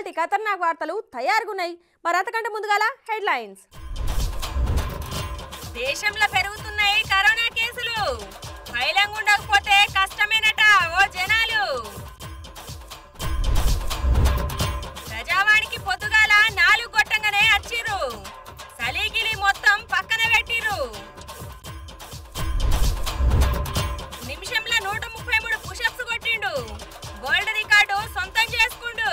ఇవాల్టి ఖతర్నాక్ వార్తలు తయారుగున్నాయి. మరి అంతకంటే ముందుగాల హెడ్లైన్స్. దేశంలో పెరుగుతున్నాయి కరోనా కేసులు. భయంగా ఉండకపోతే కష్టమేనట ఓ జనాలు. ప్రజావానికి పొద్దుగాల 4 కొట్టంగానే అచ్చిర్రు. సలీగిలి మొత్తం పక్కన పెట్టిర్రు. నిమిషంలో 133 పుషప్స్ కొట్టిండు. వరల్డ్ రికార్డు సొంతం చేసుకుండు.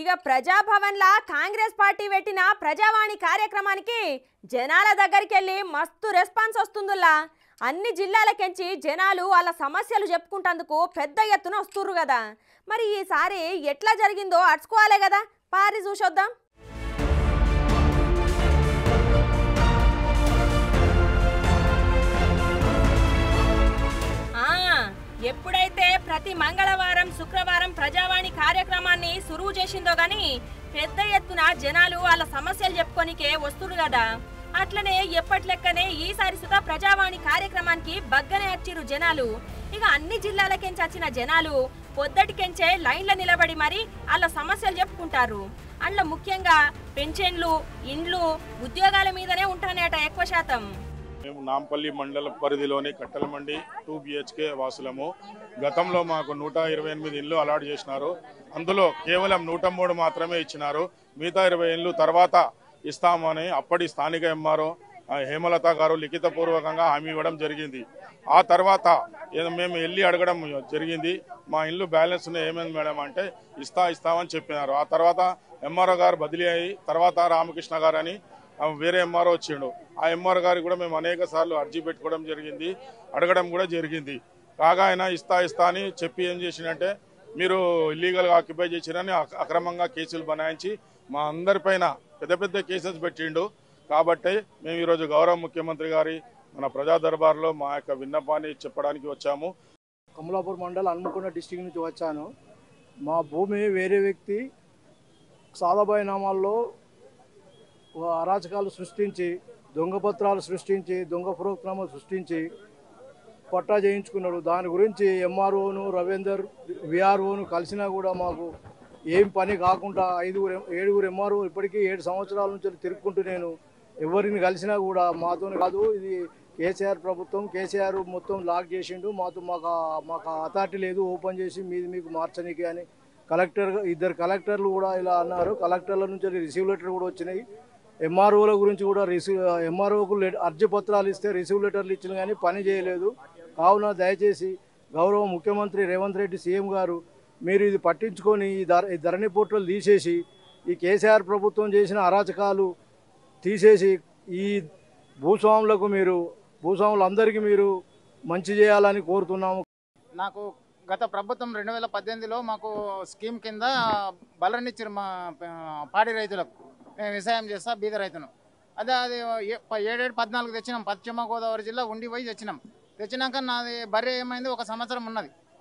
ఇక ప్రజాభవన్లా కాంగ్రెస్ పార్టీ పెట్టిన ప్రజావాణి కార్యక్రమానికి జనాల దగ్గరికి వెళ్ళి మస్తు రెస్పాన్స్ వస్తుందిలా. అన్ని జిల్లాలకెంచి జనాలు వాళ్ళ సమస్యలు చెప్పుకుంటందుకు పెద్ద ఎత్తున వస్తుర్రు కదా. మరి ఈసారి ఎట్లా జరిగిందో అడుచుకోవాలే కదా. పారి చూసొద్దాం. ఎప్పుడైతే ప్రతి మంగళవారం శుక్రవారం ప్రజావాణి కార్యక్రమాన్ని సురువు చేసిందో గాని పెద్ద ఎత్తున జనాలు వాళ్ళ సమస్యలు చెప్పుకోనికే వస్తున్నారు కదా. అట్లనే ఎప్పట్లెక్కనే ఈసారి సుతా ప్రజావాణి కార్యక్రమానికి బగ్గనే వచ్చిరు జనాలు. ఇక అన్ని జిల్లాలకెంచి వచ్చిన జనాలు పొద్దటికెంచే లైన్ల నిలబడి మరి వాళ్ళ సమస్యలు చెప్పుకుంటారు. అందులో ముఖ్యంగా పెన్షన్లు, ఇండ్లు, ఉద్యోగాల మీదనే ఉంటానేట ఎక్కువ శాతం. మేము నాంపల్లి మండల పరిధిలోని కట్టెలమండి 2 BHK వాసులము. గతంలో మాకు 128 ఇళ్ళు అలాట్ చేసినారు. అందులో కేవలం 103 మాత్రమే ఇచ్చినారు. మిగతా 20 ఇళ్ళు తర్వాత ఇస్తామని అప్పటి స్థానిక ఎంఆర్ఓ హేమలత గారు లిఖితపూర్వకంగా హామీ ఇవ్వడం జరిగింది. ఆ తర్వాత మేము వెళ్ళి అడగడం జరిగింది. మా ఇల్లు బ్యాలెన్స్ ఏమైంది మేడం అంటే ఇస్తామని చెప్పినారు. ఆ తర్వాత ఎంఆర్ఓ గారు బదిలీ అయ్యి తర్వాత రామకృష్ణ గారు అని వేరే ఎంఆర్ఓ వచ్చిండు. ఆ ఎంఆర్ఓ గారికి కూడా మేము అనేక సార్లు అర్జీ పెట్టుకోవడం జరిగింది, అడగడం కూడా జరిగింది. కాగా ఆయన ఇస్తా అని చెప్పి ఏం చేసిందంటే మీరు ఇల్లీగల్గా ఆక్యుపై చేసిరని అక్రమంగా కేసులు బనాయించి మా అందరిపైన పెద్ద కేసెస్ పెట్టిండు. కాబట్టి మేము ఈరోజు గౌరవ ముఖ్యమంత్రి గారి మన ప్రజా దర్బార్లో మా యొక్క విన్నపాన్ని చెప్పడానికి వచ్చాము. కమలాపూర్ మండల్ హన్మకొండ డిస్టిక్ నుంచి వచ్చాను. మా భూమి వేరే వ్యక్తి సాదాబాయి నామాల్లో అరాచకాలు సృష్టించి, దొంగపత్రాలు సృష్టించి, దొంగ ప్రోగ్రామాలు సృష్టించి పట్టా చేయించుకున్నాడు. దాని గురించి ఎంఆర్ఓను రవీందర్ విఆర్ఓను కలిసినా కూడా మాకు ఏం పని కాకుండా 7 ఎంఆర్ఓ ఇప్పటికీ 7 సంవత్సరాల నుంచి తిరుక్కుంటూ నేను ఎవరిని కలిసినా కూడా మాతో కాదు, ఇది కేసీఆర్ ప్రభుత్వం, కేసీఆర్ మొత్తం లాక్ చేసిండు, మాకు అథారిటీ లేదు ఓపెన్ చేసి మీకు మార్చనీకి అని ఇద్దరు కలెక్టర్లు కూడా ఇలా అన్నారు. కలెక్టర్ల నుంచి రిసీవ్ లెటర్ కూడా వచ్చినాయి. ఎంఆర్ఓల గురించి కూడా ఎంఆర్ఓకు అర్జీ పత్రాలు ఇస్తే రిసీవ్ లెటర్లు ఇచ్చిన కానీ పని చేయలేదు. కావున దయచేసి గౌరవ ముఖ్యమంత్రి రేవంత్ రెడ్డి సీఎం గారు మీరు ఇది పట్టించుకొని ఈ ధరణి పోర్టల్ తీసేసి ఈ కేసీఆర్ ప్రభుత్వం చేసిన అరాచకాలు తీసేసి ఈ భూస్వాములందరికీ మీరు మంచి చేయాలని కోరుతున్నాము. నాకు గత ప్రభుత్వం 2018లో మాకు స్కీమ్ కింద బలరనిచ్చారు మా పాడి రైతులకు. మేము వ్యవసాయం చేస్తా బీద రైతును. అది 7-14 తెచ్చినాం. పశ్చిమ గోదావరి జిల్లా ఉండి పోయి తెచ్చినాక నాది బర్రె ఏమైంది 1 సంవత్సరం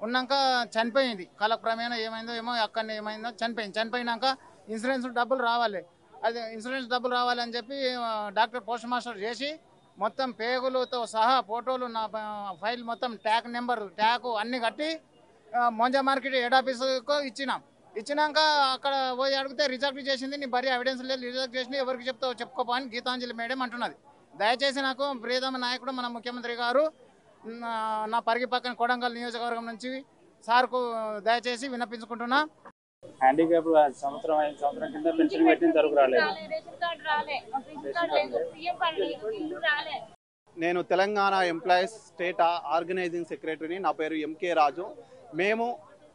ఉన్నాక చనిపోయింది. కాలక్రమేణా ఏమైందో ఏమో అక్కడనే ఏమైందో చనిపోయినాక ఇన్సూరెన్స్ డబ్బులు రావాలి. అది ఇన్సూరెన్స్ డబ్బులు రావాలని చెప్పి డాక్టర్ పోస్ట్ మాస్టర్ చేసి మొత్తం పేగులతో సహా ఫోటోలు నా ఫైల్ మొత్తం ట్యాగ్ అన్నీ కట్టి మొంజా మార్కెట్ హెడ్ ఆఫీసుకు ఇచ్చినాక అక్కడ పోయి అడిగితే రిజెక్ట్ చేసింది. నీ బరీ ఎవిడెన్స్ లేదు, రిజెక్ట్ చేసింది, ఎవరికి చెప్తావు చెప్పుకోపా అని గీతాంజలి మేడం అంటున్నది. దయచేసి నాకు ప్రియతమ నాయకుడు మన ముఖ్యమంత్రి గారు నా పరిగి పక్కన కొడంగల్ నియోజకవర్గం నుంచి సార్కు దయచేసి విన్నపించుకుంటున్నా. హ్యాండిక్యాప్ సంవత్సరం కింద పెన్షన్ పెట్టిన తరకు రాలేదు. నేను తెలంగాణ ఎంప్లాయీస్ స్టేట్ ఆర్గనైజింగ్ సెక్రటరీని. నా పేరు ఎంకే రాజు. మేము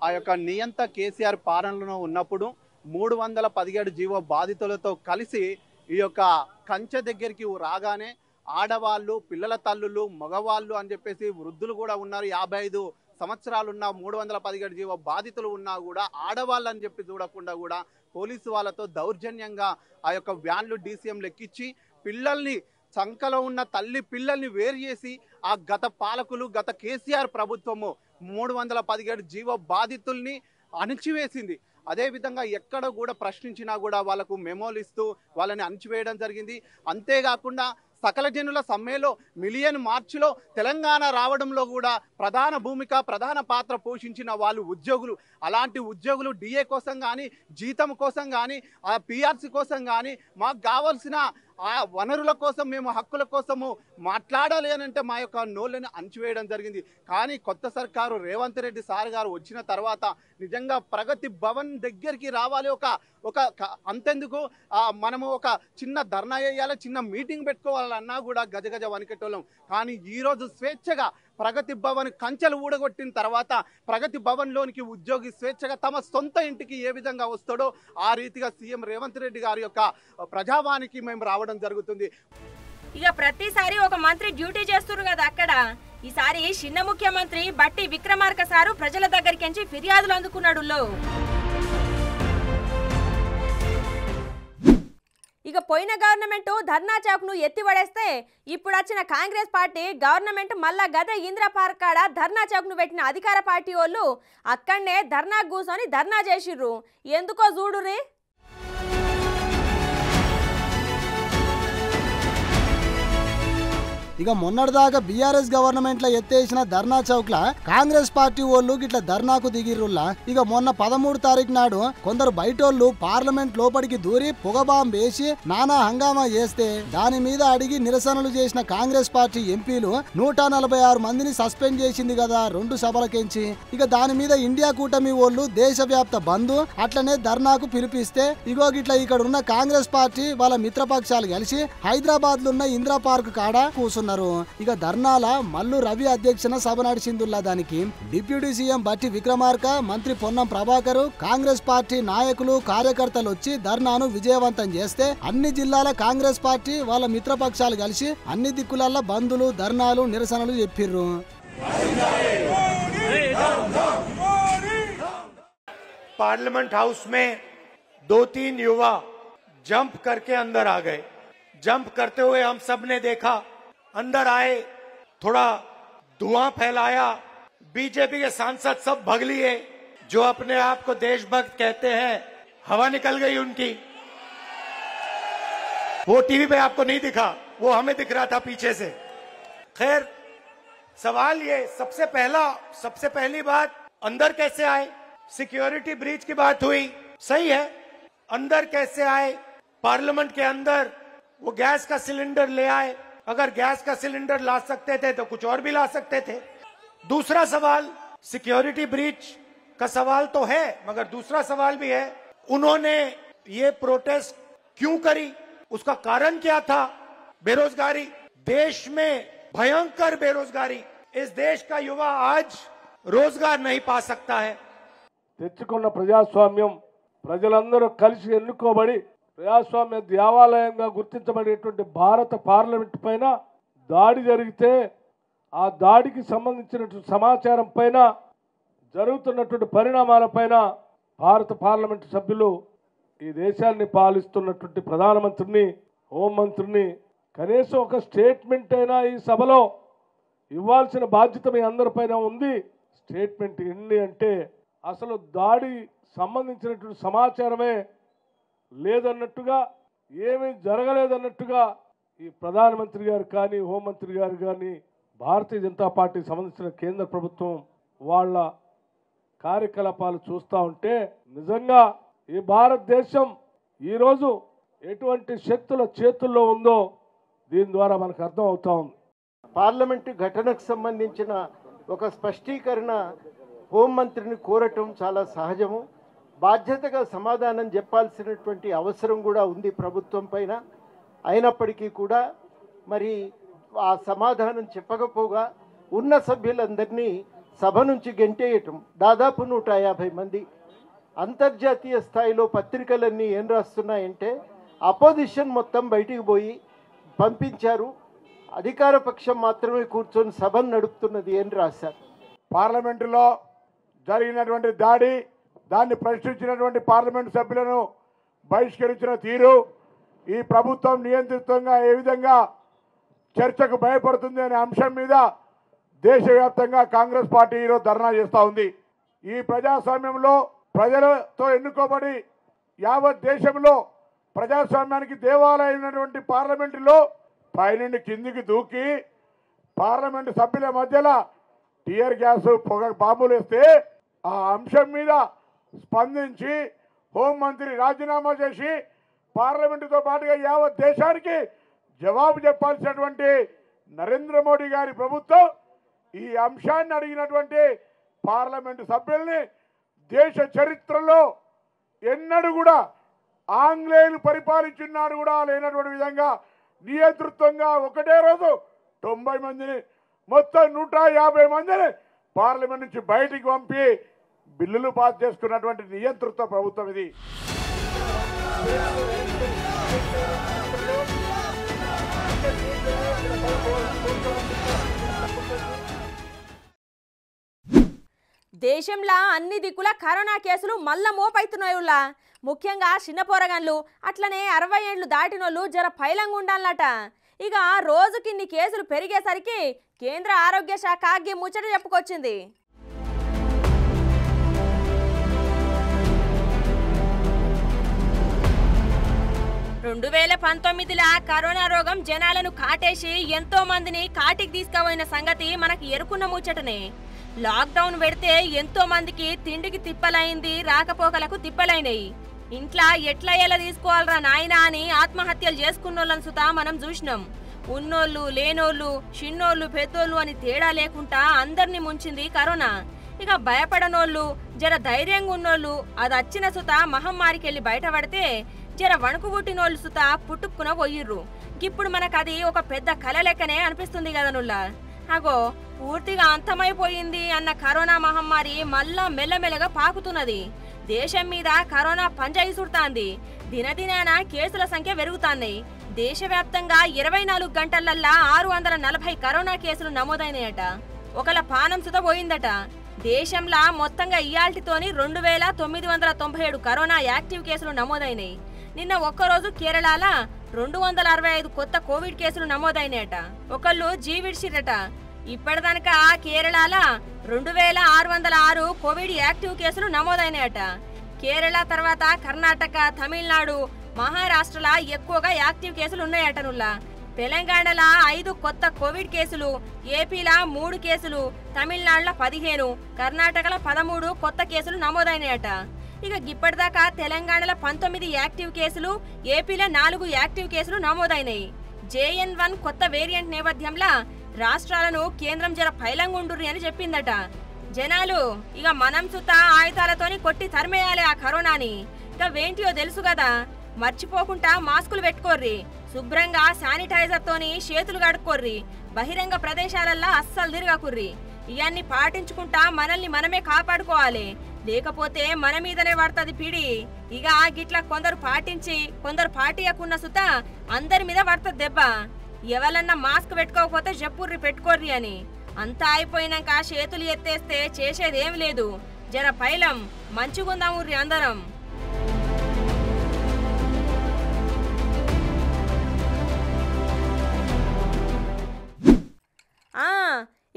ఆ యొక్క నియంత కేసీఆర్ పాలనలో ఉన్నప్పుడు 317 జీవో బాధితులతో కలిసి ఈ యొక్క కంచె దగ్గరికి రాగానే ఆడవాళ్ళు, పిల్లల తల్లులు, మగవాళ్ళు అని చెప్పేసి వృద్ధులు కూడా ఉన్నారు. 55 సంవత్సరాలున్న 317 జీవో బాధితులు ఉన్నా కూడా ఆడవాళ్ళు అని చెప్పి చూడకుండా కూడా పోలీసు వాళ్ళతో దౌర్జన్యంగా ఆ యొక్క వ్యాన్లు DCM లెక్కించి పిల్లల్ని సంకలో ఉన్న తల్లి పిల్లల్ని వేరు చేసి ఆ గత పాలకులు, గత కేసీఆర్ ప్రభుత్వము 317 జీవో బాధితుల్ని అణిచివేసింది. అదేవిధంగా ఎక్కడ కూడా ప్రశ్నించినా కూడా వాళ్ళకు మెమోలు ఇస్తూ వాళ్ళని అణిచివేయడం జరిగింది. అంతేకాకుండా సకల జనుల సమ్మెలో మిలియన్ మార్చిలో తెలంగాణ రావడంలో కూడా ప్రధాన పాత్ర పోషించిన వాళ్ళు ఉద్యోగులు. అలాంటి ఉద్యోగులు డిఏ కోసం కానీ, జీతం కోసం కానీ, ఆ పిఆర్సీ కోసం కానీ, మాకు కావాల్సిన ఆ వనరుల కోసం, మేము హక్కుల కోసము మాట్లాడాలి అని అంటే మా యొక్క నోళ్ళని అణచివేయడం జరిగింది. కానీ కొత్త సర్కారు రేవంత్ రెడ్డి సార్ గారు వచ్చిన తర్వాత నిజంగా ప్రగతి భవన్ దగ్గరికి రావాలి. ఒక అంతెందుకు మనము ఒక చిన్న ధర్నా చేయాలి, చిన్న మీటింగ్ పెట్టుకోవాలన్నా కూడా గజగజ వణికెట్టోళ్ళం. కానీ ఈరోజు స్వేచ్ఛగా ప్రగతి భవన్ కంచెలు ఊడగొట్టిన తర్వాత ప్రగతి భవన్లోనికి ఉద్యోగి స్వేచ్ఛగా తమ సొంత ఇంటికి ఏ విధంగా వస్తాడో ఆ రీతిగా సీఎం రేవంత్ రెడ్డి గారి యొక్క ప్రజావానికి మేము రావడం జరుగుతుంది. ఇక ప్రతిసారి ఒక మంత్రి డ్యూటీ చేస్తున్నారు కదా అక్కడ. ఈసారి చిన్న ముఖ్యమంత్రి బట్టి విక్రమార్క సారు ప్రజల దగ్గరికి ఫిర్యాదులు అందుకున్నాడు. ఇక పోయిన గవర్నమెంట్ ధర్నా చౌక్ను ఎత్తిపడేస్తే ఇప్పుడు వచ్చిన కాంగ్రెస్ పార్టీ గవర్నమెంట్ మళ్ళా గదే ఇందిరా పార్క్ కాడ ధర్నా చౌక్ను పెట్టిన అధికార పార్టీ వాళ్ళు అక్కడనే ధర్నా కూర్చొని ధర్నా చేసిర్రు. ఎందుకో చూడుర్రి. ఇక మొన్నటిదాకా బీఆర్ఎస్ గవర్నమెంట్ లో ఎత్తేసిన ధర్నా చౌక్ లా కాంగ్రెస్ పార్టీ వాళ్ళు గిట్ల ధర్నాకు దిగిర్రుల్లా. ఇక మొన్న 13 తారీఖు నాడు కొందరు బయటోళ్ళు పార్లమెంట్ లోపలికి దూరి పొగబాంబు వేసి నానా హంగామా చేస్తే దాని మీద అడిగి నిరసనలు చేసిన కాంగ్రెస్ పార్టీ ఎంపీలు 146 మందిని సస్పెండ్ చేసింది కదా 2 సభలకెంచి. ఇక దాని మీద ఇండియా కూటమి వాళ్ళు దేశవ్యాప్త బంద్ అట్లనే ధర్నాకు పిలిపిస్తే ఇగో గిట్ల ఇక్కడ ఉన్న కాంగ్రెస్ పార్టీ వాళ్ళ మిత్రపక్షాలు కలిసి హైదరాబాద్ లో ఉన్న ఇందిరా పార్క్ కాడ కూర్చున్నారు. ఇక ధర్నాల మల్లు రవి అధ్యక్షన సభ నడిచిందుల్లా. దానికి డిప్యూటీ సీఎం బట్టి విక్రమార్క, మంత్రి పొన్నం ప్రభాకర్, కాంగ్రెస్ పార్టీ నాయకులు కార్యకర్తలు వచ్చి ధర్నాను విజయవంతం చేస్తే అన్ని జిల్లాల కాంగ్రెస్ పార్టీ వాళ్ళ మిత్రపక్షాలు కలిసి అన్ని దిక్కులల్ల బందులు, ధర్నాలు, నిరసనలు చెప్పిర్రు. पार्लियामेंट हाउस में 2-3 युवा जंप करके अंदर आ गए। जंप करते हुए हम सब ने देखा, अंदर आए, थोड़ा धुआं फैलाया, बीजेपी के सांसद सब भग लिए। जो अपने आप को देशभक्त कहते हैं, हवा निकल गई उनकी। वो टीवी पे आपको नहीं दिखा, वो हमें दिख रहा था पीछे से। खैर, सवाल ये, सबसे पहली बात, अंदर कैसे आए? सिक्योरिटी ब्रीच की बात हुई, सही है। अंदर कैसे आए? पार्लियामेंट के अंदर वो गैस का सिलेंडर ले आए। अगर गैस का सिलेंडर ला सकते थे तो कुछ और भी ला सकते थे। दूसरा सवाल, सिक्योरिटी ब्रीच का सवाल तो है, मगर दूसरा सवाल भी है, उन्होंने ये प्रोटेस्ट क्यों करी? उसका कारण क्या था? बेरोजगारी, देश में भयंकर बेरोजगारी। इस देश का युवा आज रोजगार नहीं पा सकता है। తెచ్చుకున్న ప్రజాస్వామ్యం ప్రజలందరూ కలిసి ఎన్నుకోబడి ప్రజాస్వామ్య దేవాలయంగా గుర్తించబడేటువంటి భారత పార్లమెంట్ పైన దాడి జరిగితే ఆ దాడికి సంబంధించినటువంటి సమాచారం పైన జరుగుతున్నటువంటి పరిణామాలపైన భారత పార్లమెంట్ సభ్యులు ఈ దేశాన్ని పాలిస్తున్నటువంటి ప్రధానమంత్రిని, హోంమంత్రిని కనీసం ఒక స్టేట్మెంట్ అయినా ఈ సభలో ఇవ్వాల్సిన బాధ్యత మీ అందరిపైన ఉంది. స్టేట్మెంట్ ఏంటి అంటే అసలు దాడి సంబంధించినటువంటి సమాచారమే లేదన్నట్టుగా, ఏమీ జరగలేదన్నట్టుగా ఈ ప్రధానమంత్రి గారు కానీ, హోంమంత్రి గారు కానీ, భారతీయ జనతా పార్టీకి సంబంధించిన కేంద్ర ప్రభుత్వం వాళ్ళ కార్యకలాపాలు చూస్తూ ఉంటే నిజంగా ఈ భారతదేశం ఈరోజు ఎటువంటి శక్తుల చేతుల్లో ఉందో దీని ద్వారా మనకు అర్థం అవుతా ఉంది. పార్లమెంటు ఘటనకు సంబంధించిన ఒక స్పష్టీకరణ హోంమంత్రిని కోరటం చాలా సహజము. బాధ్యతగా సమాధానం చెప్పాల్సినటువంటి అవసరం కూడా ఉంది ప్రభుత్వం పైన. అయినప్పటికీ కూడా మరి ఆ సమాధానం చెప్పకపోగా ఉన్న సభ్యులందరినీ సభ నుంచి గెంటేయటం, దాదాపు 150 మంది. అంతర్జాతీయ స్థాయిలో పత్రికలన్నీ ఏం రాస్తున్నాయంటే అపోజిషన్ మొత్తం బయటికి పోయి పంపించారు, అధికార పక్షం మాత్రమే కూర్చొని సభను నడుపుతున్నది అని రాశారు. పార్లమెంటులో జరిగినటువంటి దాన్ని ప్రశ్నించినటువంటి పార్లమెంటు సభ్యులను బహిష్కరించిన తీరు, ఈ ప్రభుత్వం నియంత్రితంగా ఏ విధంగా చర్చకు భయపడుతుంది అనే అంశం మీద దేశవ్యాప్తంగా కాంగ్రెస్ పార్టీ ఈరోజు ధర్నా చేస్తూ ఉంది. ఈ ప్రజాస్వామ్యంలో ప్రజలతో ఎన్నుకోబడి యావత్ దేశంలో ప్రజాస్వామ్యానికి దేవాలయమైనటువంటి పార్లమెంటులో పైనుండి కిందికి దూకి పార్లమెంటు సభ్యుల మధ్యలో టియర్ గ్యాస్ పొగ బాంబులు వేస్తే ఆ అంశం మీద స్పందించి హోంమంత్రి రాజీనామా చేసి పార్లమెంటుతో పాటుగా యావత్ దేశానికి జవాబు చెప్పాల్సినటువంటి నరేంద్ర మోడీ గారి ప్రభుత్వం ఈ అంశాన్ని అడిగినటువంటి పార్లమెంటు సభ్యుల్ని దేశ చరిత్రలో ఎన్నడూ కూడా ఆంగ్లేయులు పరిపాలించినాడు కూడా లేనటువంటి విధంగా నియంతృత్వంగా ఒకటే రోజు 90 మందిని మొత్తం 150 మందిని పార్లమెంట్ నుంచి బయటికి పంపి బిల్లులు పాస్ చేసుకున్నటువంటి నియంతృత్వ ప్రభుత్వం ఇది. దేశంలో అన్ని దిక్కుల కరోనా కేసులు మళ్ళా మోపైతున్నాయుల్లా. ముఖ్యంగా చిన్న పోరగాన్లు అట్లనే 60 ఏళ్ళు దాటినోళ్ళు జర పైలంగా ఉండాలట. ఇక రోజుకిన్ని కేసులు పెరిగేసరికి కేంద్ర ఆరోగ్య శాఖ ఈ ముచ్చట చెప్పుకొచ్చింది. రెండు 2019లా కరోనా రోగం జనాలను కాటేసి ఎంతో మందిని కాటికి తీసుకుపోయిన సంగతి మనకు ఎరుకున్న ముచ్చటనే. లాక్డౌన్ పెడితే ఎంతో మందికి తిండికి తిప్పలైంది, రాకపోకలకు తిప్పలైనయి. ఇంట్లో ఎట్లా ఎలా తీసుకోవాలరా నాయనా అని ఆత్మహత్యలు చేసుకున్నోళ్ళని సుతా మనం చూసినాం. ఉన్నోళ్ళు లేనోళ్ళు చిన్నోళ్ళు పెద్దోళ్ళు అని తేడా లేకుండా అందరినీ ముంచింది కరోనా. ఇక భయపడనోళ్ళు జర ధైర్యంగా ఉన్నోళ్ళు అది వచ్చిన సుతా మహమ్మారికెళ్ళి బయటపడితే జర వణుకు పుట్టినోళ్ళు సుతా పుట్టుక్కున పోయిర్రు. ఇప్పుడు మనకు అది ఒక పెద్ద కల లెక్కనే అనిపిస్తుంది కదా నుల్లా. అగో పూర్తిగా అంతమైపోయింది అన్న కరోనా మహమ్మారి మళ్ళా మెల్లమెల్లగా పాకుతున్నది. దేశం మీద కరోనా పంజా ఇసురుతాంది. దినదినాన కేసుల సంఖ్య పెరుగుతాన్నాయి. దేశవ్యాప్తంగా 24 గంటలల్లా 640 కరోనా కేసులు నమోదైనాయట. ఒకల పానం సుత పోయిందట. దేశంలో మొత్తంగా ఇయాల్టితోని 2997 కరోనా యాక్టివ్ కేసులు నమోదైనాయి. నిన్న ఒక్కరోజు కేరళలో 265 కొత్త కోవిడ్ కేసులు నమోదైనాయట. ఒకళ్ళు జీవిడ్చిరట. ఇప్పటిదాకా కేరళలో 2606 కోవిడ్ యాక్టివ్ కేసులు నమోదైనాయట. కేరళ తర్వాత కర్ణాటక, తమిళనాడు, మహారాష్ట్రలో ఎక్కువగా యాక్టివ్ కేసులు ఉన్నాయట నుల్లా. తెలంగాణలో 5 కొత్త కోవిడ్ కేసులు, ఏపీలో 3 కేసులు, తమిళనాడులో 15, కర్ణాటకలో 13 కొత్త కేసులు నమోదైనాయట. ఇక ఇప్పటిదాకా తెలంగాణలో 19 యాక్టివ్ కేసులు, ఏపీలో 4 యాక్టివ్ కేసులు నమోదైనాయి. JN1 కొత్త వేరియంట్ నేపథ్యంలో రాష్ట్రాలను కేంద్రం జర పైలంగుండుర్రి అని చెప్పిందట. జనాలు ఇక మనం సుతా ఆయుధాలతోని కొట్టి తరిమేయాలి ఆ కరోనాని. ఇక వేంటియో తెలుసు కదా, మర్చిపోకుండా మాస్కులు పెట్టుకోర్రి, శుభ్రంగా శానిటైజర్ తోని చేతులు కడుక్కోర్రి, బహిరంగ ప్రదేశాలల్లో అస్సలు తిరగకుర్రి. ఇవన్నీ పాటించుకుంటా మనల్ని మనమే కాపాడుకోవాలి. లేకపోతే మన మీదనే పడుతుంది పిడి. ఇక గిట్లా కొందరు పాటించి కొందరు పాటియకున్న సుత అందరి మీద పడుతుంది దెబ్బ. ఎవరన్నా మాస్క్ పెట్టుకోకపోతే చెప్పుర్రి పెట్టుకోర్రి అని. అంతా అయిపోయినాక చేతులు ఎత్తేస్తే చేసేదేం లేదు. జర పైలం మంచిగుందాముర్రి అందరం.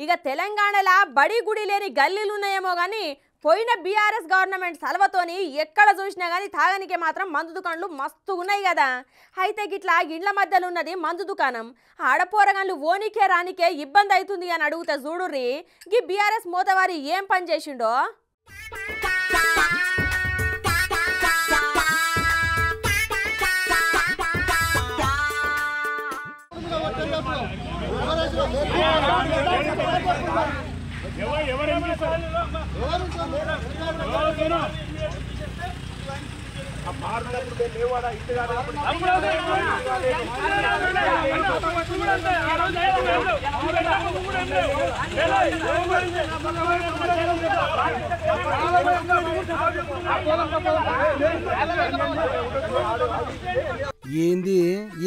ఇక తెలంగాణలో బడి గుడి లేని గల్లీలున్నాయేమో కానీ పోయిన బీఆర్ఎస్ గవర్నమెంట్ సలవతోని ఎక్కడ చూసినా కానీ తాగనికే మాత్రం మందు దుకాణాలు మస్తు ఉన్నాయి కదా. అయితే గిట్లా ఇండ్ల మధ్యలో ఉన్నది మందు దుకాణం. ఆడపోరగాళ్ళు ఓనికే రానికే ఇబ్బంది అవుతుంది అని అడిగితే చూడుర్రి గీ బీఆర్ఎస్ మోతవారి ఏం పని చేసిండో. ఏంది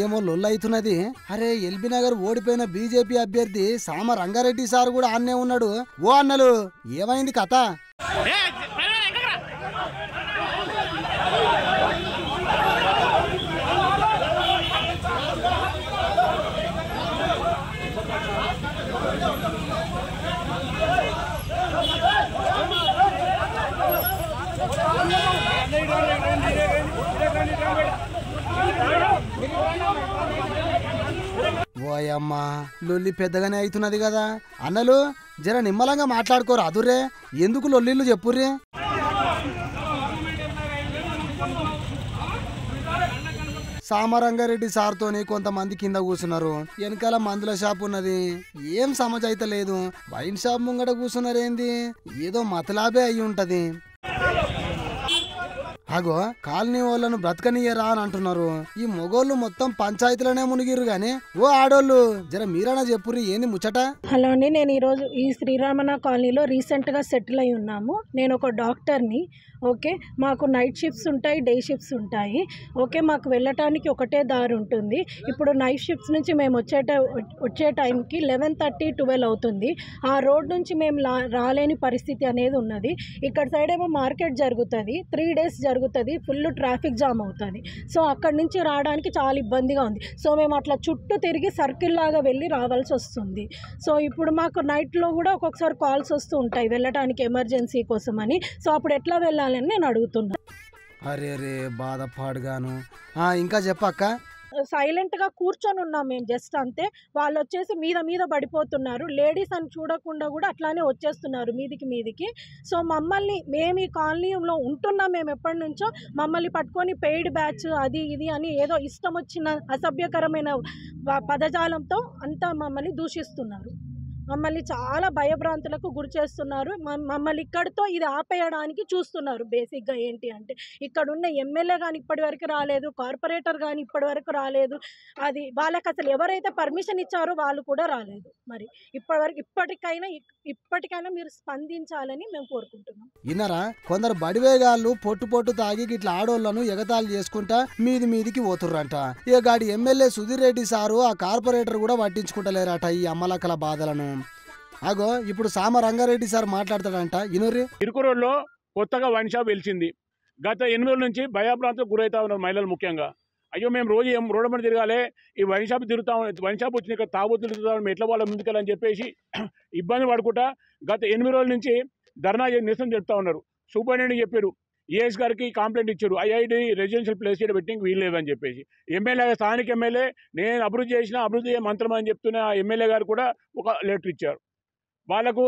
ఏమో లొల్లైతున్నది. అరే ఎల్బీ నగర్ ఓడిపోయిన బీజేపీ అభ్యర్థి సామ రంగారెడ్డి సార్ కూడా ఆన్నే ఉన్నాడు. ఓ అన్నలు ఏమైంది కథ? ఓయమ్మా లొల్లి పెద్దగానే అవుతున్నది కదా. అన్నలు జర నిమ్మలంగా మాట్లాడుకోరు అదురే, ఎందుకు లొల్లిళ్ళు చెప్పుర్రే. సామరంగారెడ్డి సార్తోని కొంతమంది కింద కూర్చున్నారు. వెనకాల మందుల షాప్ ఉన్నది. ఏం సమజ్ అయితే లేదు. వైన్ షాప్ ముంగట కూర్చున్నారేంది? ఏదో మతలాబే అయి ఉంటది. అగో కాలనీ వాళ్ళను బ్రతకనియరా అని అంటున్నారు. ఈ మొగోళ్ళు మొత్తం పంచాయతీలోనే మునిగిరు గాని ఓ ఆడోళ్ళు జర మీరన్నా చెప్పుర్రి ఏంది ముచ్చట. హలో అండి, నేను ఈరోజు ఈ శ్రీరామణ కాలనీలో రీసెంట్గా సెటిల్ అయి ఉన్నాము. నేను ఒక డాక్టర్ని. ఓకే, మాకు నైట్ షిఫ్ట్స్ ఉంటాయి, డే షిఫ్ట్స్ ఉంటాయి. ఓకే, మాకు వెళ్ళటానికి ఒకటే దారి ఉంటుంది. ఇప్పుడు నైట్ షిఫ్ట్స్ నుంచి మేము వచ్చే టైంకి 11:30, 12 అవుతుంది. ఆ రోడ్ నుంచి మేము రాలేని పరిస్థితి అనేది ఉన్నది. ఇక్కడ సైడ్ ఏమో మార్కెట్ జరుగుతుంది, 3 days జరుగుతుంది, ఫుల్ ట్రాఫిక్ జామ్ అవుతుంది. సో అక్కడి నుంచి రావడానికి చాలా ఇబ్బందిగా ఉంది. సో మేము అట్లా చుట్టూ తిరిగి సర్కిల్ లాగా వెళ్ళి రావాల్సి వస్తుంది. సో ఇప్పుడు మాకు నైట్లో కూడా ఒక్కొక్కసారి కాల్స్ వస్తూ ఉంటాయి వెళ్ళటానికి ఎమర్జెన్సీ కోసం అని. సో అప్పుడు ఎట్లా వెళ్ళాలని నేను అడుగుతున్నా. అరే రే బాధపాడుగాను. ఇంకా చెప్పక్క. సైలెంట్గా కూర్చొని ఉన్నాం మేము, జస్ట్ అంతే. వాళ్ళు వచ్చేసి మీద పడిపోతున్నారు. లేడీస్ అని చూడకుండా కూడా అట్లానే వచ్చేస్తున్నారు మీదికి. సో మమ్మల్ని, మేము ఈ కాలనీలో ఉంటున్నాం, మేము ఎప్పటి నుంచో, మమ్మల్ని పట్టుకొని పెయిడ్ బ్యాచ్ అది ఇది అని ఏదో ఇష్టం వచ్చిన అసభ్యకరమైన పదజాలంతో అంతా మమ్మల్ని దూషిస్తున్నారు. మమ్మల్ని చాలా భయభ్రాంతులకు గురి చేస్తున్నారు. మమ్మల్ని ఇక్కడితో ఇది ఆపేయడానికి చూస్తున్నారు. బేసిక్గా ఏంటి అంటే, ఇక్కడ ఉన్న ఎమ్మెల్యే కానీ ఇప్పటి వరకు రాలేదు, కార్పొరేటర్ కానీ ఇప్పటి వరకు రాలేదు. అది వాళ్ళకి అసలు ఎవరైతే పర్మిషన్ ఇచ్చారో వాళ్ళు కూడా రాలేదు. మరి ఇప్పటికైనా మీరు స్పందించాలని మేము కోరుకుంటున్నాం. ఇన్నరా కొందరు బడివేగాళ్ళు పొట్టు తాగి ఇట్లా ఆడోళ్లను ఎగతాళి చేసుకుంటా మీదికి పోతుర్రంట. ఇక గాడి ఎమ్మెల్యే సుధీర్ రెడ్డి సారు ఆ కార్పొరేటర్ కూడా పట్టించుకుంటలేరట ఈ అమ్మలక్కల బాధలను. అగో ఇప్పుడు సామరంగారెడ్డి సార్ మాట్లాడతాడంట. ఇనురి ఇరుకురోడ్లో కొత్తగా వైన్ షాప్ వెలిచింది. గత 8 రోజుల నుంచి భయాభ్రాంతులకు గురవుతా ఉన్నారు మహిళలు ముఖ్యంగా. అయ్యో మేము రోజు రోడ్డు మీద తిరగాలి, ఈ వైన్ షాప్ తిరుగుతాం, వైన్ షాప్ వచ్చిన ఇక్కడ తాగుతులు తిరుగుతాం, ఎట్లా వాళ్ళ ముందుకెళ్ళని చెప్పేసి ఇబ్బంది పడుకుంటా గత 8 రోజుల నుంచి ధర్నా నిరసన జరుపుతా ఉన్నారు. సూపరింటెండెంట్ చెప్పారు, ఏఎస్ గారికి కంప్లైంట్ ఇచ్చారు, ఐఐడి రెసిడెన్షియల్ ప్లేస్ చేయడం పెట్టింగ్ వీల్లేదని చెప్పేసి. ఎమ్మెల్యే, స్థానిక ఎమ్మెల్యే, నేను అభివృద్ధి మంత్రం అని చెప్తున్న ఎమ్మెల్యే గారు కూడా ఒక లెటర్ ఇచ్చారు. వాళ్ళకు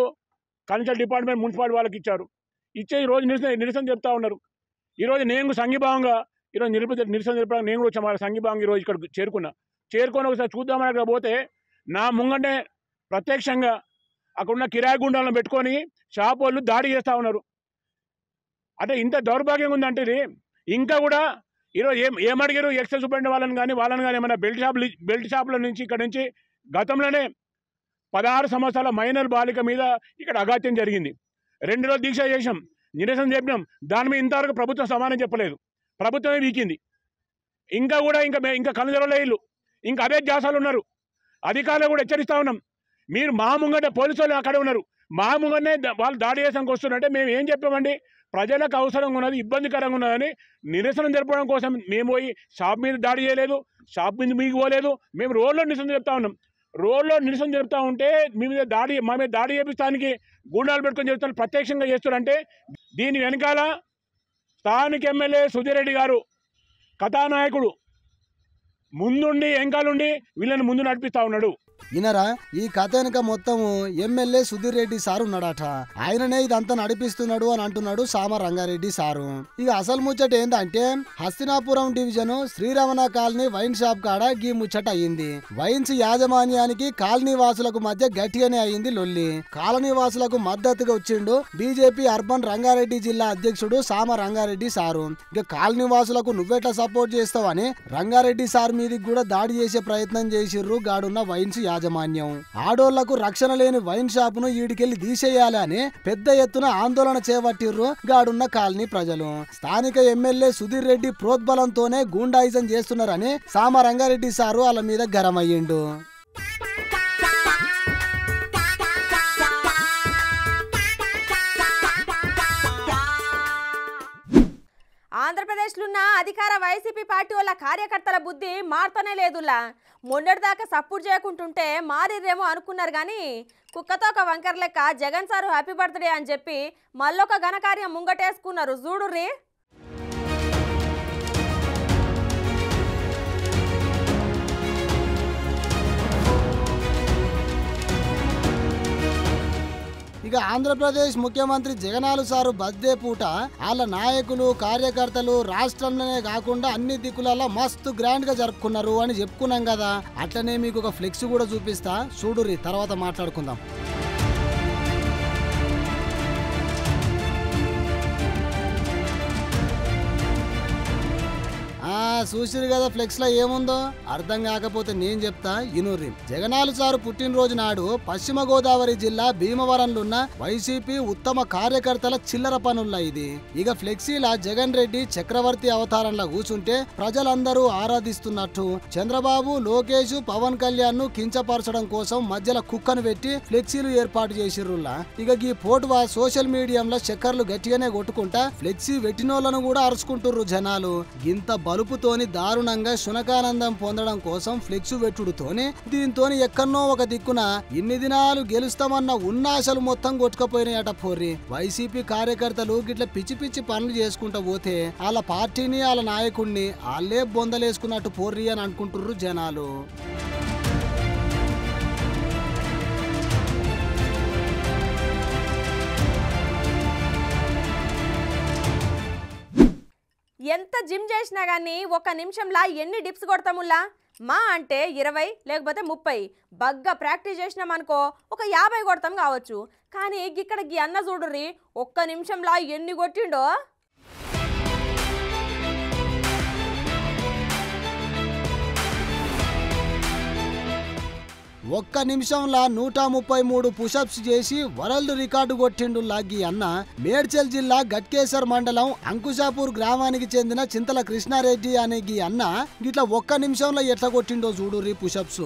కన్సల్ట్ డిపార్ట్మెంట్ మున్సిపాలిటీ వాళ్ళకి ఇచ్చారు. ఈరోజు నిరసన చెప్తా ఉన్నారు. ఈరోజు నేను సంఘీభావంగా ఈరోజు నిరసన జరపడానికి నేను కూడా వచ్చాను. సంఘీభావంగా ఈరోజు ఇక్కడ చేరుకొని ఒకసారి చూద్దామని అక్కడ పోతే నా ముంగంటే ప్రత్యక్షంగా అక్కడున్న కిరాయి గుండాలను పెట్టుకొని షాప్ వాళ్ళు దాడి చేస్తూ ఉన్నారు. అంటే ఇంత దౌర్భాగ్యంగా ఉందంటే ఇది. ఇంకా కూడా ఈరోజు ఏమడిగారు ఎక్సైజ్ సూపరింటెండెంట్ వాళ్ళని కానీ ఏమైనా బెల్ట్ షాపుల నుంచి ఇక్కడ నుంచి గతంలోనే 16 సంవత్సరాల మైనర్ బాలిక మీద ఇక్కడ అఘాత్యం జరిగింది. 2 రోజులు దీక్ష చేసాం, నిరసన చెప్పినాం. దాని మీద ఇంతవరకు ప్రభుత్వం సమానం చెప్పలేదు. ప్రభుత్వమే వీకింది. ఇంకా కనుదరలే ఇల్లు, ఇంకా అదే జాసాలు ఉన్నారు. అధికారులు కూడా హెచ్చరిస్తూ ఉన్నాం. మీరు మా ముంగటే పోలీసు వాళ్ళు అక్కడే ఉన్నారు, మా ముంగనే వాళ్ళు దాడి చేసానికి వస్తున్నారంటే మేము ఏం చెప్పామండి? ప్రజలకు అవసరంగా ఉన్నది, ఇబ్బందికరంగా ఉన్నదని నిరసన జరపడం కోసం మేము పోయి షాప్ మీద దాడి చేయలేదు, షాప్ మీద మీకు పోలేదు. మేము రోడ్లో నిరసన చెప్తా ఉన్నాం. రోడ్లో నిరసన జరుపుతూ ఉంటే మా మీద దాడి చేపిస్తానికి గూండాలు పెట్టుకొని చెప్తాను ప్రత్యక్షంగా చేస్తారంటే దీని వెనకాల స్థానిక ఎమ్మెల్యే సుధీర్ రెడ్డి గారు కథానాయకుడు ముందుండి వెనకాలండి వీళ్ళని ముందు నడిపిస్తా ఉన్నాడు. ఇనరా ఈ కథ వెనుక మొత్తము ఎమ్మెల్యే సుధీర్ రెడ్డి సారు ఉన్నాడట. ఆయననే ఇదంతా నడిపిస్తున్నాడు అని అంటున్నాడు సామరంగారెడ్డి సారు. ఇక అసలు ముచ్చట ఏందంటే Hastinapuram division Sriramana colony wine shop కాడ గీ ముచ్చట అయ్యింది. వైన్స్ యాజమాన్యానికి కాలనీ వాసులకు మధ్య గట్టిగానే అయ్యింది లొల్లి. కాలనీ వాసులకు మద్దతుగా వచ్చిండు బీజేపీ అర్బన్ రంగారెడ్డి జిల్లా అధ్యక్షుడు సామరంగారెడ్డి సారు. ఇక కాలనీ వాసులకు నువ్వెట్లా సపోర్ట్ చేస్తావని రంగారెడ్డి సార్ మీదకి కూడా దాడి చేసే ప్రయత్నం చేసిర్రు గాడున్న వైన్స్ యాజమాన్యం. ఆడోళ్లకు రక్షణ లేని వైన్ షాప్ ను ఈడికెళ్లి తీసేయాలి అని పెద్ద ఎత్తున ఆందోళన చేపట్టిర్రు గాడున్న కాలనీ ప్రజలు. స్థానిక ఎమ్మెల్యే సుధీర్ రెడ్డి ప్రోద్బలంతోనే గూండాయిజం చేస్తున్నారని సామరంగారెడ్డి సారు వాళ్ళ మీద గరమయ్యిండు. ఆంధ్రప్రదేశ్లో ఉన్న అధికార వైసీపీ పార్టీ వాళ్ళ కార్యకర్తల బుద్ధి మారుతూనే లేదులా. మొన్నటిదాకా సపోర్ట్ చేయకుంటుంటే మారిరేమో అనుకున్నారు కానీ కుక్కతో ఒక వంకర్ లెక్క జగన్ సారు హ్యాపీ బర్త్డే అని చెప్పి మళ్ళొక ఘనకార్యం ముంగటేసుకున్నారు చూడుర్రీ. ఇక ఆంధ్రప్రదేశ్ ముఖ్యమంత్రి జగనాలు సారు బర్త్డే పూట వాళ్ళ నాయకులు కార్యకర్తలు రాష్ట్రంలోనే కాకుండా అన్ని దిక్కులలో మస్తు గ్రాండ్ గా జరుపుకున్నారు అని చెప్పుకున్నాం కదా. అట్లనే మీకు ఒక ఫ్లెక్స్ కూడా చూపిస్తా, చూడుర్రి, తర్వాత మాట్లాడుకుందాం. చూసిరు కదా ఫ్లెక్స్ లో ఏముందో. అర్థం కాకపోతే నేను చెప్తా, ఇనుర్రి. జగనాలు సారు పుట్టినరోజు నాడు పశ్చిమ గోదావరి జిల్లా భీమవరంలో ఉన్న వైసీపీ ఉత్తమ కార్యకర్తల చిల్లర పనుల్లా ఇది. ఇక ఫ్లెక్సీలా జగన్ రెడ్డి చక్రవర్తి అవతారంలో కూర్చుంటే ప్రజలందరూ ఆరాధిస్తున్నట్టు చంద్రబాబు, లోకేష్, పవన్ కళ్యాణ్ ను కించపరచడం కోసం మధ్యలో కుక్కను పెట్టి ఫ్లెక్సీలు ఏర్పాటు చేసిర్రులా. ఇక ఈ పోటువా సోషల్ మీడియాలో చక్కర్లు గట్టిగానే కొట్టుకుంటా ఫ్లెక్సీ పెట్టినోళ్లను కూడా అరుచుకుంటుర్రు జనాలు. ఇంత బలుపుతోని దారుణంగా శునకానందం పొందడం కోసం ఫ్లెక్స్ పెట్టుడుతోని దీంతోని ఎక్కడనో ఒక దిక్కున ఇన్ని దినాలు గెలుస్తామన్న ఉన్నాశలు మొత్తం కొట్టుకపోయినాయట పోర్రి. వైసీపీ కార్యకర్తలు గిట్ల పిచ్చి పిచ్చి పనులు చేసుకుంటూ పోతే వాళ్ళ పార్టీని వాళ్ళ నాయకుడిని వాళ్ళే బొందలేసుకున్నట్టు పోర్రి అని అనుకుంటుర్రు జనాలు. ఎంత జిమ్ చేసినా కానీ ఒక నిమిషంలో ఎన్ని డిప్స్ కొడతాముల్లా? మా అంటే 20 లేకపోతే 30. బగ్గా ప్రాక్టీస్ చేసినామనుకో ఒక 50 కొడతాం కావచ్చు. కానీ ఇక్కడ గీ అన్న చూడుర్రి, ఒక్క నిమిషంలో ఎన్ని కొట్టిండో. ఒక్క నిమిషంలో 133 పుషప్స్ చేసి వరల్డ్ రికార్డు కొట్టిండు లాగి అన్న. మేడ్చల్ జిల్లా గట్కేసర్ మండలం అంకుశాపూర్ గ్రామానికి చెందిన చింతల కృష్ణారెడ్డి అనే గీ అన్న గిట్లా ఒక్క నిమిషంలో ఎట్లా కొట్టిండో చూడుర్రి పుషప్స్.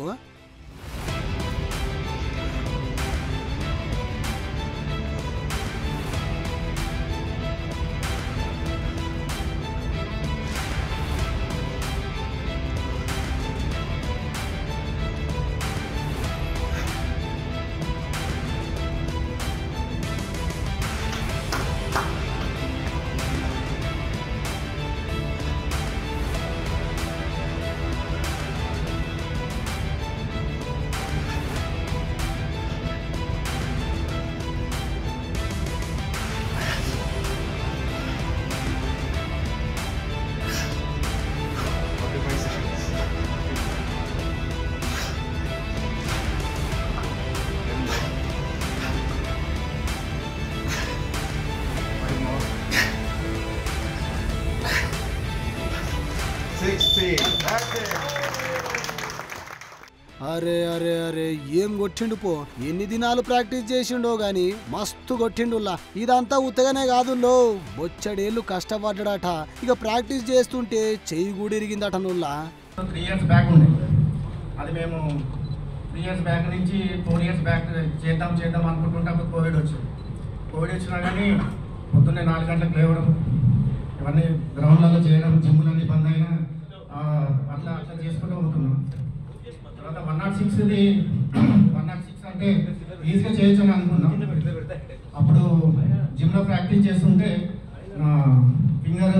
అరే అరే అరే ఏం కొట్టిండు పో. ఎన్ని దినాలు ప్రాక్టీస్ చేసిండో గాని మస్తు కొట్టిండులా. ఇదంతా ఉత్తగానే కాదుల్లో, బొచ్చడేళ్ళు కష్టపడ్డాడట. ఇక ప్రాక్టీస్ చేస్తుంటే చెయ్యి కూడా ఇరిగిందట నుల్లా. 3 years బ్యాక్ ఉండే అది. మేము 3 years బ్యాక్ నుంచి 4 years బ్యాక్ చేద్దాం అనుకుంటుంటే అప్పుడు కోవిడ్ వచ్చినా కానీ పొద్దున్నే 4 గంటలకు లేవడం, ఇవన్నీ గ్రౌండ్లలో చేయడం, జిమ్లన్నీ బంద్ అయినా అట్లా చేసుకుంటూ ఉంటున్నాం. తర్వాత 106 అంటే ఈజీగా చేయొచ్చు అని అనుకున్నాం. అప్పుడు జిమ్లో ప్రాక్టీస్ చేస్తుంటే ఫింగర్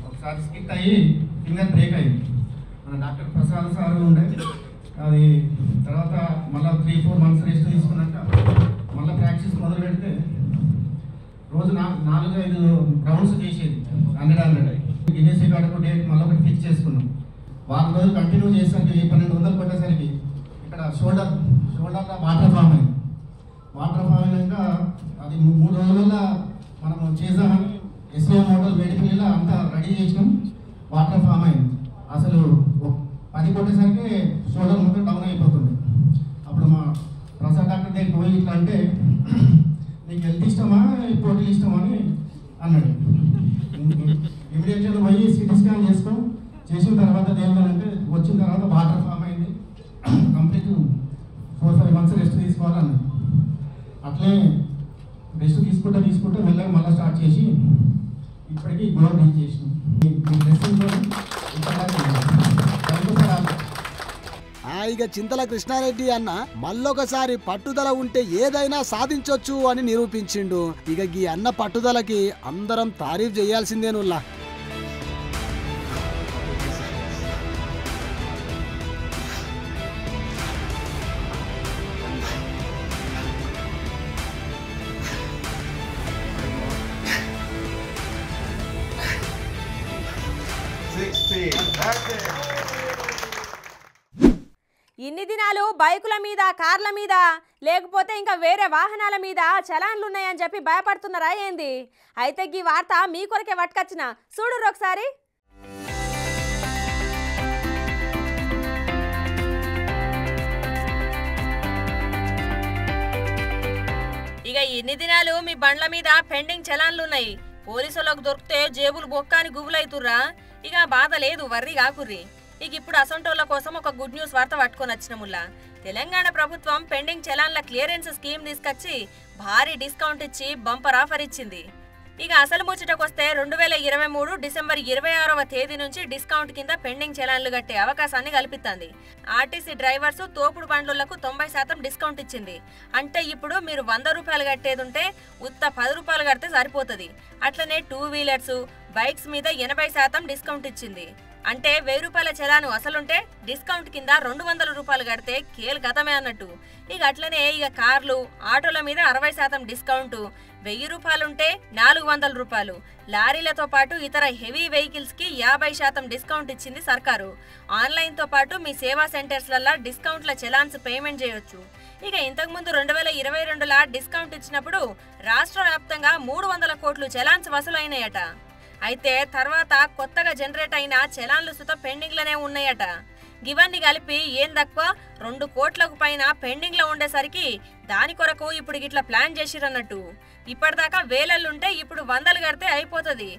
ఒకసారి స్కిట్ అయ్యి ఫింగర్ బ్రేక్ అయ్యింది. మన డాక్టర్ ప్రసాద్ సార్ ఉండే అది. తర్వాత మళ్ళీ 3-4 months రెస్ట్ తీసుకున్నాక మళ్ళీ ప్రాక్టీస్ మొదలు పెడితే రోజు 4-5 రౌండ్స్ చేసేది 100 గిన్నెస్ రికార్డు డేట్ మళ్ళీ ఒకటి ఫిక్స్ చేసుకున్నాం. వారం రోజులు కంటిన్యూ చేసరికి 1200 కొట్టేసరికి ఇక్కడ షోల్డర్లో వాటర్ ఫామ్ అయింది. వాటర్ ఫామ్ అయినాక అది 3 రోజుల్లో మనం చేద్దామని ఎస్ఏ మోడల్ మెడికల్ అంతా రెడీ చేసినాం. వాటర్ ఫామ్ అయింది. అసలు 10 కొట్టేసరికి షోల్డర్ మొత్తం డౌన్ అయిపోతుంది. అప్పుడు మా ప్రసాద్ డాక్టర్ దగ్గరికి పోయి ఇట్లా అంటే, నీకు హెల్త్ ఇష్టమా ప్రోటీన్ ఇష్టమా అని అన్నాడు. ఇమీడియట్గా పోయి సిటీ స్కాన్ చేసిన తర్వాత ఏంటంటే వచ్చిన తర్వాత వాటర్ ఫామ్ అయింది. కంప్లీట్ 4-5 months రెస్ట్ తీసుకోవాలన్నది. అట్లే రెస్ట్ తీసుకుంటే మెల్లగా మళ్ళీ స్టార్ట్ చేసి ఇప్పటికీ గోల్ రీచ్ చేసినాం. ఇక చింతల కృష్ణారెడ్డి అన్న మళ్ళొకసారి పట్టుదల ఉంటే ఏదైనా సాధించొచ్చు అని నిరూపించిండు. ఇక ఈ అన్న పట్టుదలకి అందరం తారీఫ్ చేయాల్సిందేనుల్లా. ఇన్ని దినాలు బైకుల మీద కార్ల మీద లేకపోతే ఇంకా వేరే వాహనాల మీద చలాన్లు ఉన్నాయని చెప్పి భయపడుతున్నారా ఏంది? అయితే ఈ వార్త మీ కొరకే పట్టుకొచ్చిన చూడుర్రు ఒకసారి. ఇక ఇన్ని దినాలు మీ బండ్ల మీద పెండింగ్ చలాన్లు ఉన్నాయి. పోలీసులకు దొరికితే జేబులు బొక్కాని గుబులైతుర్రా. ఇక బాధ లేదు, వర్రి కాకుర్రి. ఇక ఇప్పుడు అసంటోళ్ల కోసం ఒక గుడ్ న్యూస్ వార్త పట్టుకొని వచ్చినముల్లా. తెలంగాణ ప్రభుత్వం పెండింగ్ చలాన్ల క్లియరెన్స్ స్కీమ్ తీసుకొచ్చి భారీ డిస్కౌంట్ ఇచ్చి బంపర్ ఆఫర్ ఇచ్చింది. ఇక అసలు ముచ్చటకొస్తే 2023 డిసెంబర్ 26వ తేదీ నుంచి డిస్కౌంట్ కింద పెండింగ్ చలాన్లు కట్టే అవకాశాన్ని కల్పిస్తుంది. ఆర్టీసీ డ్రైవర్స్ తోపుడు బండ్లకు 90% డిస్కౌంట్ ఇచ్చింది. అంటే ఇప్పుడు మీరు 100 రూపాయలు కట్టేది ఉంటే ఉత్త 10 రూపాయలు కడితే సరిపోతుంది. అట్లనే 2 వీలర్స్ బైక్స్ మీద 80% డిస్కౌంట్ ఇచ్చింది. అంటే 1000 రూపాయల చలాను అసలుంటే డిస్కౌంట్ కింద 200 రూపాయలు కడితే కేల్ గతమే అన్నట్టు. ఇక అట్లనే ఇక కార్లు ఆటోల మీద 60% డిస్కౌంట్, 1000 రూపాయలుంటే 400 రూపాయలు, లారీలతో పాటు ఇతర హెవీ వెహికల్స్ కి 50% డిస్కౌంట్ ఇచ్చింది సర్కారు. ఆన్లైన్ తో పాటు మీ సేవా సెంటర్స్లలో డిస్కౌంట్ల చలాన్స్ పేమెంట్ చేయొచ్చు. ఇక ఇంతకుముందు 2022లా డిస్కౌంట్ ఇచ్చినప్పుడు రాష్ట్ర వ్యాప్తంగా 300 కోట్లు చలాన్స్ వసూలైనాయట. అయితే తర్వాత కొత్తగా జనరేట్ అయిన చలాన్లు సుత పెండింగ్లనే ఉన్నాయట. ఇవన్నీ కలిపి ఏం తక్కువ 2 కోట్లకు పైన పెండింగ్లో ఉండేసరికి దాని కొరకు ఇప్పుడు ఇట్లా ప్లాన్ చేసిరన్నట్టు. ఇప్పటిదాకా వేలల్లుంటే ఇప్పుడు 100లు కడితే అయిపోతుంది.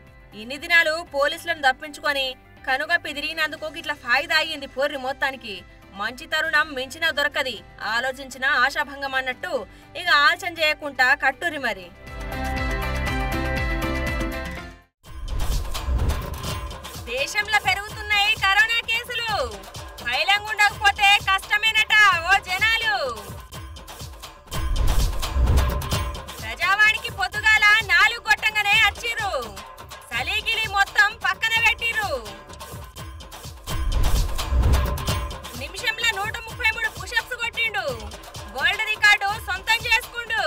ఇన్ని దినాలు పోలీసులను తప్పించుకొని కనుగప్పి తిరిగినందుకు ఇట్లా ఫాయిదా అయ్యింది పోర్రి మొత్తానికి. మంచి తరుణం మించినా దొరకది, ఆలోచించిన ఆశాభంగం అన్నట్టు ఇక ఆలోచన చేయకుండా కట్టురి మరి. దేశంలో పెరుగుతున్నాయి కరోనా కేసులు. భయంగా ఉండకపోతే కష్టమేనట ఓ జనాలు. ప్రజావాణికి పొద్దుగాల 4 కొట్టంగానే వచ్చిర్రు. సలీగిలి మొత్తం పక్కన పెట్టిర్రు. నిమిషంలో 133 పుషప్స్ కొట్టిండు. వరల్డ్ రికార్డు సొంతం చేసుకుండు.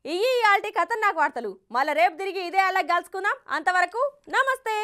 ఇయాల్టి ఖతర్నాక్ వార్తలు. మళ్ళీ రేపు తిరిగి ఇదే అలా కలుసుకుందాం. అంతవరకు నమస్తే.